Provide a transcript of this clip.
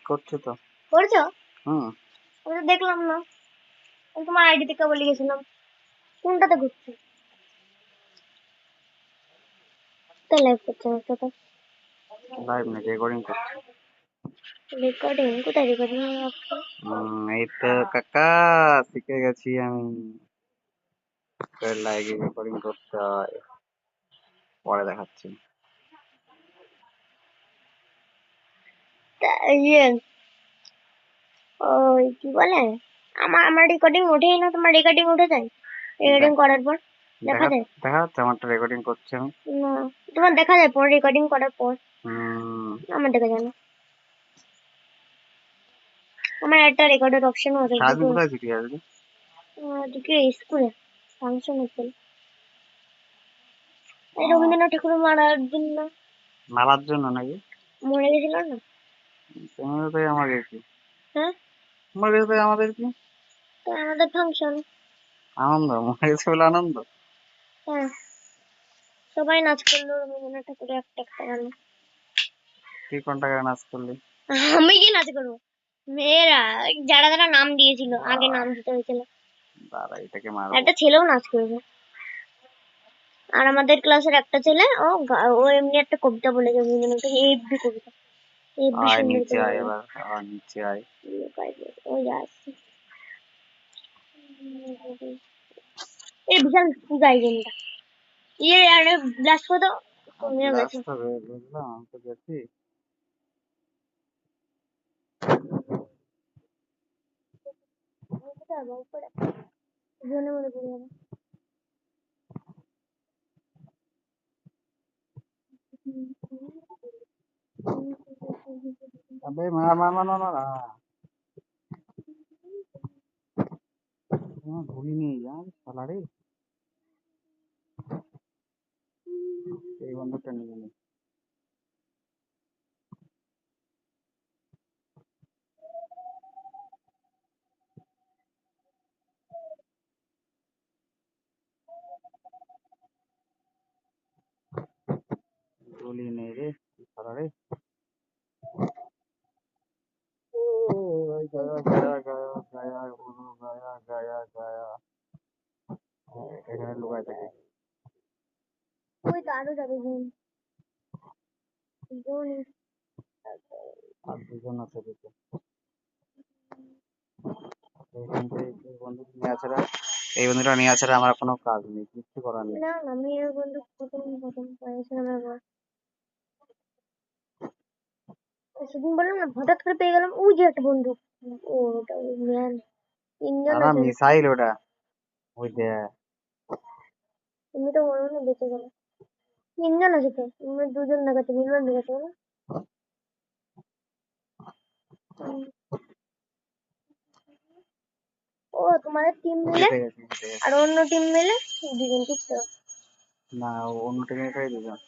করছো তো? করছো? হুম। আমি তো দেখলাম না। আমি তোমার আইডি থেকে বলে গেছিলাম কোনটাতে ঘুরছো। তো লাইভ করছো না তো? লাইভ না, রেকর্ডিং করছি। রেকর্ডিং? কোথায় রেকর্ডিং? এই তো কাকা, শিখে গেছি আমি। লাইভে রেকর্ডিং করতে হয়, পরে দেখাচ্ছি। ইয়ে ওই কি বলে, আমার রেকর্ডিং ওঠেই না। তোমার রেকর্ডিং উঠে যায় রেকর্ডিং করার পর? দেখা যায়? দেখা যাচ্ছে আমারটা রেকর্ডিং করছে আমি। না, তোমার দেখা যায় পর রেকর্ডিং করার পর? আমার দেখা যায় না। আমার একটা রেকর্ডের অপশন আছে। সারাদিন কোথায় ছুটি আসবে? আজকে স্কুলে ফাংশন হচ্ছে। এই রবীন্দ্রনাথ ঠাকুর মারার জন্য। মারার জন্য নাকি? মরে গেছিল না? তোমার তাই আমাদের কি? হ্যাঁ, তোমার কাছে তাই আমাদের কি? তো আমাদের ফাংশন। আনন্দ, মরে গেছে বলে আনন্দ? হ্যাঁ, সবাই নাচ করলো রবীন্দ্রনাথ ঠাকুরের একটা একটা গান। তুই কোন টাকায় নাচ করলি? আমি কি নাচ করবো? মেয়েরা, যারা যারা নাম দিয়েছিল, আগে নাম দিতে হয়েছিল। দাঁড়া, এটাকে মারবো। একটা ছেলেও নাচ করেছে। আর আমাদের ক্লাসের একটা ছেলে, ও এমনি একটা কবিতা বলেছে রবীন্দ্রনাথ, হেব্বি কবিতা, হেব্বি আয় সুন্দর নিচে আয়, কবিতা। এবার নিচে আয়। ওই আসছে। এই বিশাল পূজাই গেমটা। ইয়ে আরে ব্লাস্ট করে দাও। তুমিও গেছো? বুঝলাম, আমি তো গেছি। কোথায় যাবো? উপরে? জোনের মধ্যে পড়ে যাবো। अबे मार मार मार मार मार ঘুরি নিয়ে যান সালারে। এই বন্ধুটা নিয়ে নে। গুলি নেই রে সালারে। গায়া গায়া গায়া গায়া গুরু গায়া গায়া গায়া। এখানে লুকায় থাকে। ওই তো আরো যাবে বোন। আর দুজন আছে দিকে। এই বন্ধুটা নিয়ে আছে, এই বন্ধুটা নিয়ে আছে, আমার কোনো কাজ নেই, কিচ্ছু করার নেই। না না, আমি এর বন্ধু প্রথম প্রথম পাইছিলাম একবার। সেদিন বললাম না, হঠাৎ করে পেয়ে গেলাম ওই যে একটা বন্দুক। ও ওটা ওই ম্যান। তিনজন না আছে। মিসাইল ওটা, ওই দে। তুমি তো মনে হয় বেঁচে গেলে। তিনজন আছে তো, তুমি দুজন দেখাচ্ছে, বিলবান দেখাচ্ছে না? ও তোমাদের টিম মিলে জিতে গেছি জিতে গেছি। আর অন্য টিম মিলে দুজন, ঠিক তো? না, অন্য টিমে দুজন।